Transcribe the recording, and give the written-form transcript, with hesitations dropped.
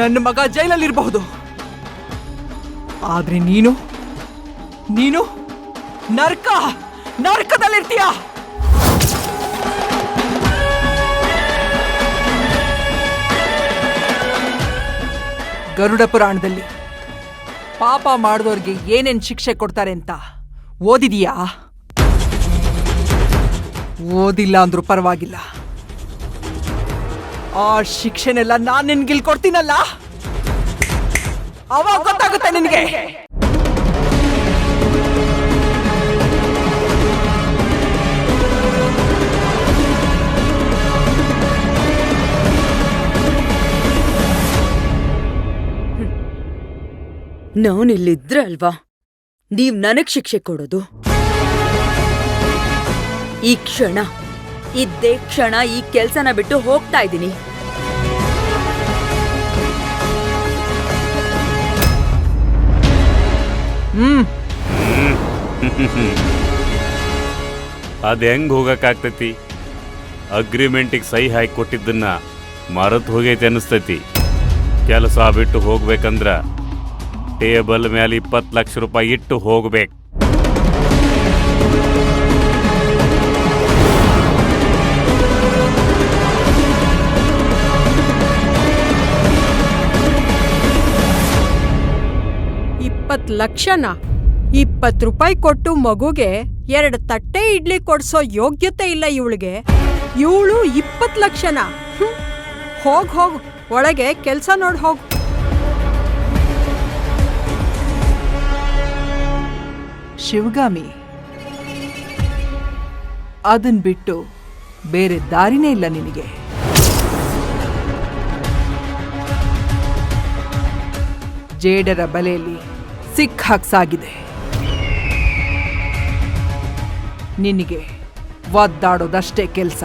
ನನ್ನ ಮಗ ಜೈಲಲ್ಲಿರಬಹುದು, ಆದ್ರೆ ನೀನು ನೀನು ನರಕದಲ್ಲಿರ್ತೀಯ. ಗರುಡ ಪುರಾಣದಲ್ಲಿ ಪಾಪ ಮಾಡಿದವ್ರಿಗೆ ಏನೇನ್ ಶಿಕ್ಷೆ ಕೊಡ್ತಾರೆ ಅಂತ ಓದಿದೀಯಾ? ಓದಿಲ್ಲ ಅಂದ್ರೂ ಪರವಾಗಿಲ್ಲ, ಆ ಶಿಕ್ಷೆನೆಲ್ಲ ನಾನ್ ನಿನ್ಗಿಲ್ ಕೊಡ್ತೀನಲ್ಲ, ಅವಾಗ ಗೊತ್ತಾಗುತ್ತೆ ನಿನಗೆ. ನಾನಿಲ್ಲಿದ್ರೆ ಅಲ್ವಾ ನೀವ್ ನನಗ್ ಶಿಕ್ಷೆ ಕೊಡೋದು? ಇದ್ದೇ ಕ್ಷಣ ಈ ಕೆಲ್ಸನ ಬಿಟ್ಟು ಹೋಗ್ತಾ ಇದ್ದೀನಿ. ಅದ್ ಹೆಂಗ್ ಹೋಗಕ್ಕಾಗ್ತೈತಿ? ಅಗ್ರಿಮೆಂಟಿಗೆ ಸಹಿ ಹಾಕಿ ಕೊಟ್ಟಿದ್ದನ್ನ ಮರೆತು ಹೋಗೈತಿ ಅನಿಸ್ತೈತಿ. ಕೆಲಸ ಬಿಟ್ಟು ಹೋಗ್ಬೇಕಂದ್ರ ಟೇಬಲ್ ಮೇಲೆ 20 ಲಕ್ಷ ರೂಪಾಯಿ ಇಟ್ಟು ಹೋಗ್ಬೇಕು. ಲಕ್ಷನ 20 ರೂಪಾಯಿ ಕೊಟ್ಟು ಮಗುಗೆ 2 ತಟ್ಟೆ ಇಡ್ಲಿ ಕೊಡ್ಸೋ ಯೋಗ್ಯತೆ ಇಲ್ಲ ಇವಳಿಗೆ. ಇವಳು 20 ಲಕ್ಷನ? ಹೋಗ್ ಒಳಗೆ ಕೆಲ್ಸ ನೋಡ್ ಹೋಗು. ಶಿವಗಾಮಿ, ಅದನ್ ಬಿಟ್ಟು ಬೇರೆ ದಾರಿನೇ ಇಲ್ಲ ನಿನಗೆ. ಜೇಡರ ಬಲೆಯಲ್ಲಿ ಸಿಕ್ಕಾಕ್ಸಾಗಿದೆ. ನಿನಗೆ ಒದ್ದಾಡೋದಷ್ಟೇ ಕೆಲ್ಸ.